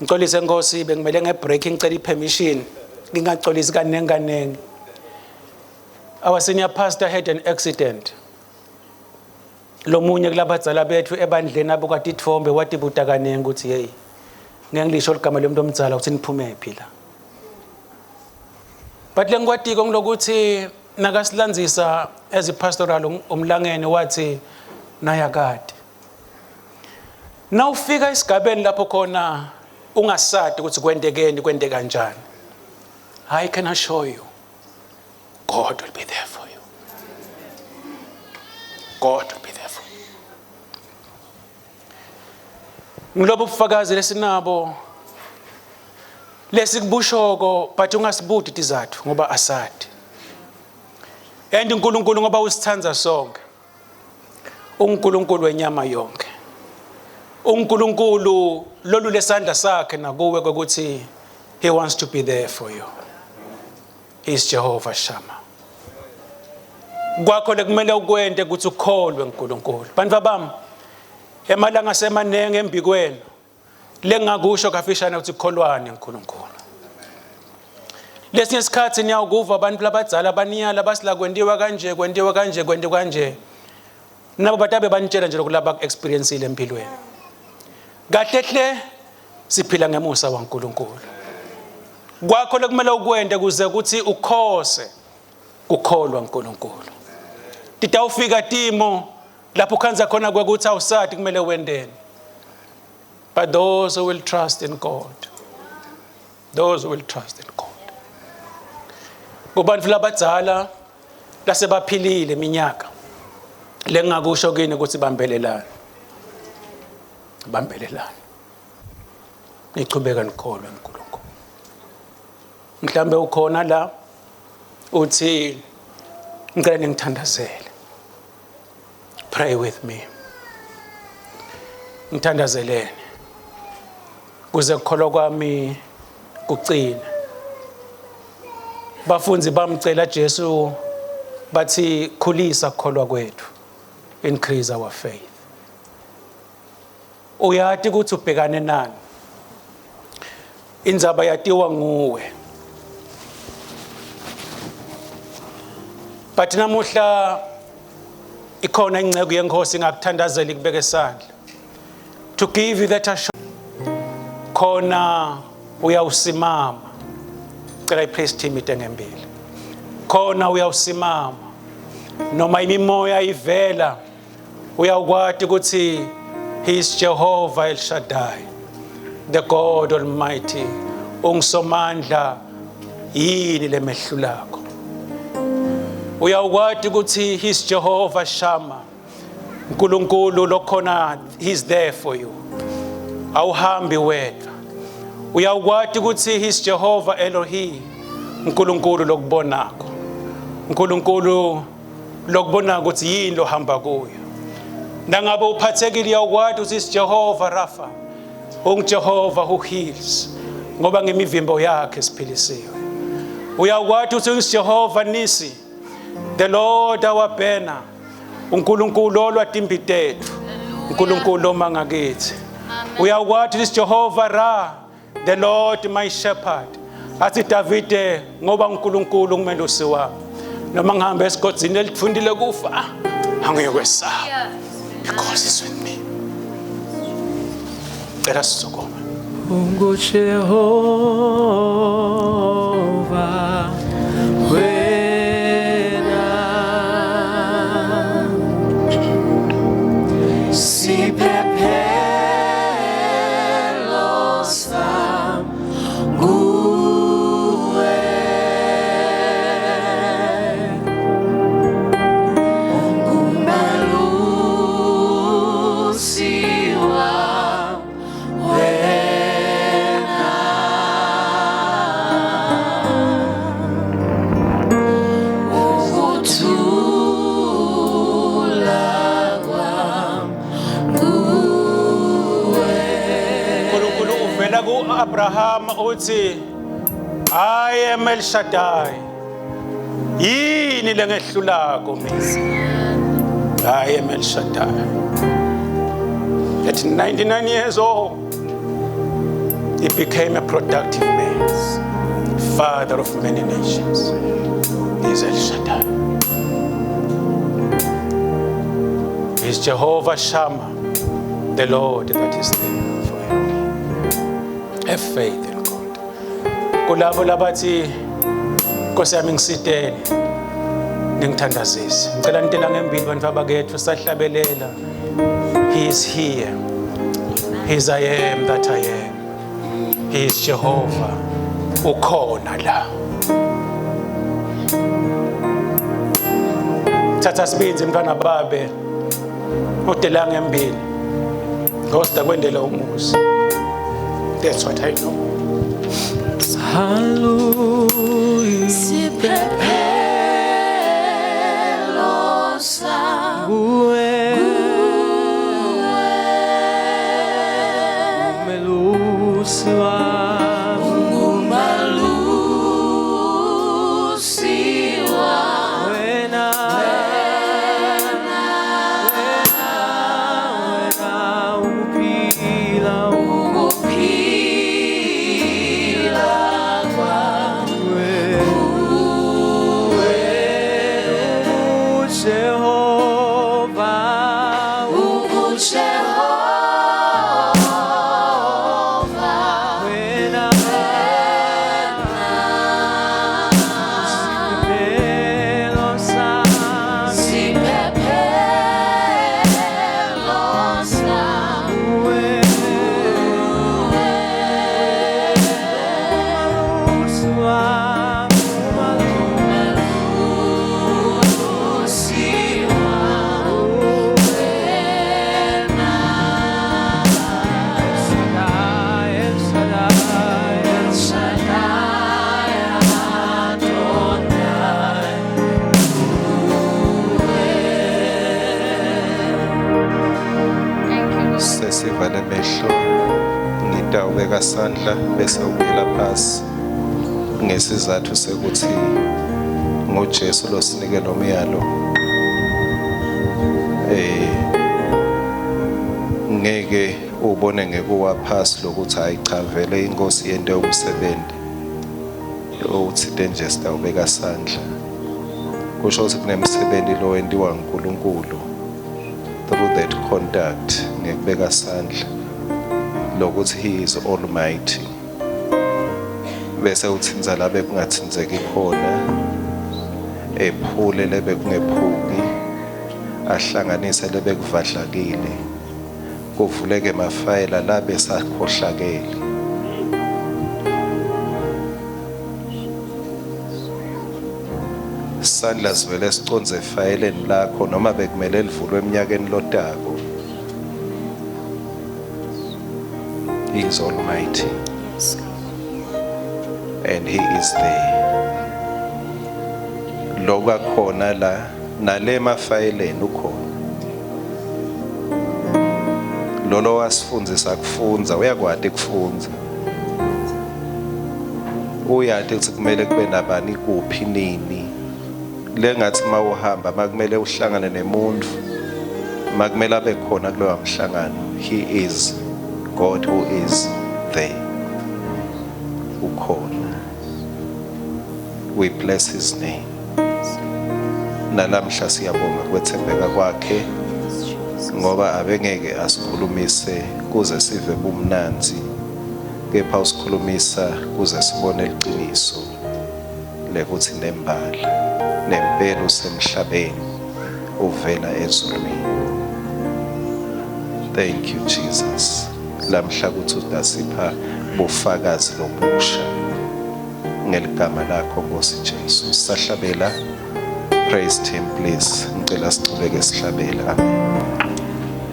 ngixolise Nkosi bengimele ngebreak ngicela ipermission ngingaxolisi kanengi. Our senior pastor had an accident. Lomunye kulabadzala bethu ebandleni abukati ithombe wathi buta kanengi ukuthi hey ngiyangilisho ligama lomuntu omdzala ukuthi niphume phila. But lengikwatiko ngilokuthi nakasilandzisa as a pastoral umlangene wathi nayakade. Nawufika esigabeni lapho khona ungasadi ukuthi kwende kanjani. I can assure you God will be there for you. God will be there for you. Ngilobo ubufakazi lesinabo lesikubushoko but ungasibuthi tizathu ngoba asadi. And uNkulunkulu ngoba usithandza sonke. uNkulunkulu wenyama yonke. uNkulunkulu lolu lesandla sakhe nakuwe ukuthi he wants to be there for you. He is Jehovah Shammah. Kwakho lekumele ukwente ukuthi ukholwe uNkulunkulu. Bantu bami emalanga semanenge embikwenu lengakusho kafishana ukuthi ukholwane uNkulunkulu. Lesinye isikhathi niyawukuva abantu labadzala baniyala basila kwendiwa kanje. Nabo batabe banitshela nje lokulaba experienceile empilweni. Kahle hle siphila ngemusa waNkulunkulu. Kwakho lekumele ukwente kuze ukuthi ukhose ukholwa uNkulunkulu. Titawufika timo lapho khanza khona kwekuthi awusati kumele wendeni. But those who will trust in God. Those who will trust in God. Kubantu labadzala lasebaphilile iminyaka lengakusho kini ukuthi bambelelana. Nichubeka nikholwe uNkulunkulu. Mhlambe ukhona la uthi ngicela ngithandazele. Pray with me. Ngithandazeleni kuze ukholwa kwami kucina. Bafunzi bamcela Jesu bathi khulisa kukholwa kwethu, increase our faith. Uyathi ukuthi ubhekane nani, indzaba yatiwa nguwe. But namuhla ikhona inceke yenkosi ngakuthandazela ikubeka esandla to give you that assurance. Khona uyawusimama, cela ipraise team itengembili. Khona uyawusimama noma imimoya ivela, uyakwazi ukuthi he is Jehovah El Shaddai, the God Almighty. Ungisomandla yini lemehlulako. Uyakwazi ukuthi he is Jehovah Shammah, uNkulunkulu lokhona, he is there for you, awuhambi wedwa. Uyakwazi ukuthi he is Jehovah Elohim, uNkulunkulu lokubonako, uNkulunkulu lokubona ukuthi yini lohamba kuyo. Nangabe uphathekile uyakwazi ukuthi is Jehovah Rapha, Jehovah who heals, ngoba ngemivimbo yakhe siphilisiwe. Uyakwazi ukuthi is Jehovah Nisi, the Lord our banner, uNkulunkulu olwatimbi tethu, uNkulunkulu omangakithi. Uyakwazi ukuthi is Jehovah Ra, the Lord my shepherd. Athi Davide, ngoba uNkulunkulu ngumelusi wami, noma ngihambe esigodini elifundile kufa, angiyokwesaba, because he's with me. Let us go. Jehovah, wena siphephelo sam nguwe, ungumelusi wam wena, ukuthula kwam nguwe. uNkulunkulu uvela ku-Abraham uthi, I am El Shaddai. Yini lengehlulako mina? I am El Shaddai. At 99 years old, he became a productive man, father of many nations. He is El Shaddai. He is Jehovah Shammah, the Lord that is there for you. Have faith in God. Kulabo labathi Nkosi yami ngisitele ningithandazise, ngicela nitela ngembili bantu abakethu sahlabelela. He is here. He is I am that I am. He is Jehovah. Ukhona la. Thatha sibinzi mntwana babe, udela ngembili ngosta kwendela umuzi. That's what I know. Hallelujah. Siphephelo sam Nguwe, umelusi wam, ungumelusi wam wena, ukuphila ukuphila kwam Jehovah, uJehova wena, siphephelo sam, siphephelo sam umelusi wam, umelusi wam wena. El Shaddai, El Shaddai Adonai. Sesivale amehlo ngida ubeka sandla bese ubuyela phansi ngesizathu sekuthi ngoJesu losinike lo myalo ngeke ubone ngekuwaphasi lokuthi hayi cha vele inkosi yento yomsebenzi uthi nje sitawubeka sandla kusho ukuthi kunemsebenzi lo wendiwa uNkulunkulu through that conduct ngekubeka sandla lokuthi he is almighty bese uthinza la bekungathinzeki khona ephule lebe kungephuki ahlanganise lebe kuvadlakile kuvuleke mafayela la besakhohlakele sandla sivele siconze efayeleni lakho noma bekumele livulwe eminyakeni lotako. He is almighty and he is there. Loka khona la nale mafayeleni ukhona. Lolo wasifundzisa kufunza uyakwati kufunza. Uyathi ukuthi kumele kube nabani kuphi nini. Lengathi mawuhamba makumele uhlangane nemuntu makumele abe khona kuloya mhlangano. He is God who is there. Ukhona. We bless his name. Nalamhla siyabonga kwethembeka kwakhe ngoba abengeke asikhulumise kuze sive bumnanzi kepha usikhulumisa kuze sibone iqiniso lekuthi nembala nempela usemhlabeni uvela ezulwini. Thank you Jesus. Lamhla kuthi udasipha bufakazi lobusha ngeligama lakho Nkosi Jesu. Sahlabela. Praise him please. Ngicela siqhubeke sihlabela. Amen.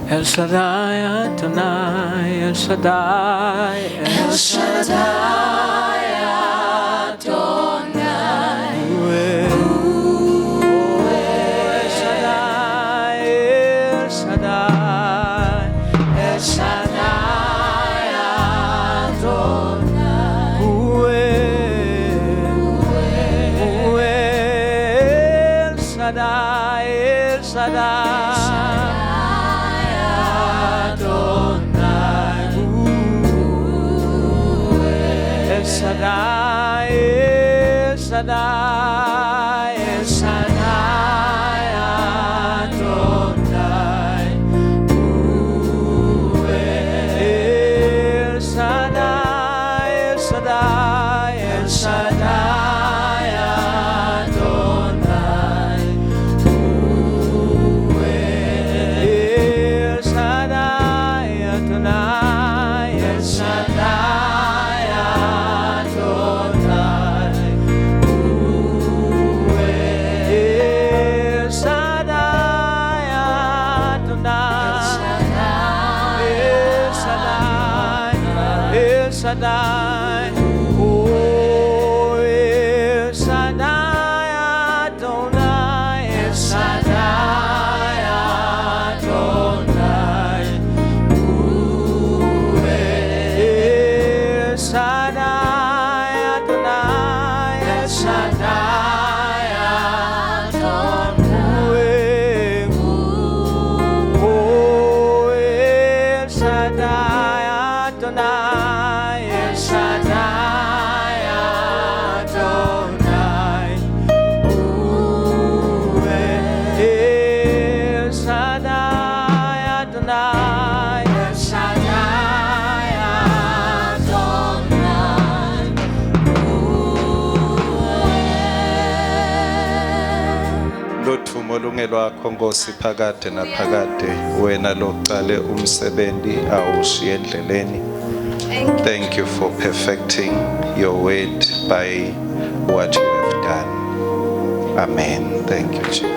El Shaddai Adonai, El Shaddai, El Shaddai Adonai. El Shaddai, El Shaddai, El Shaddai Adonai. El Shaddai, El Shaddai. Shaddai, El Shaddai, El Shaddai Adonai. El Shaddai, El Shaddai, El Shaddai Adonai. El Shaddai Adonai, El Shaddai. Shaddai, oh El Shaddai Adonai, El Shaddai Adonai, oh El Shaddai Adonai, El Shaddai Adonai, oh El Shaddai Adonai. Olungelwakho Nkosi phakade naphakade wena loqale umsebenzi awushiye endleleni. Thank you for perfecting your word by what you have done. Amen. Thank you Jesus.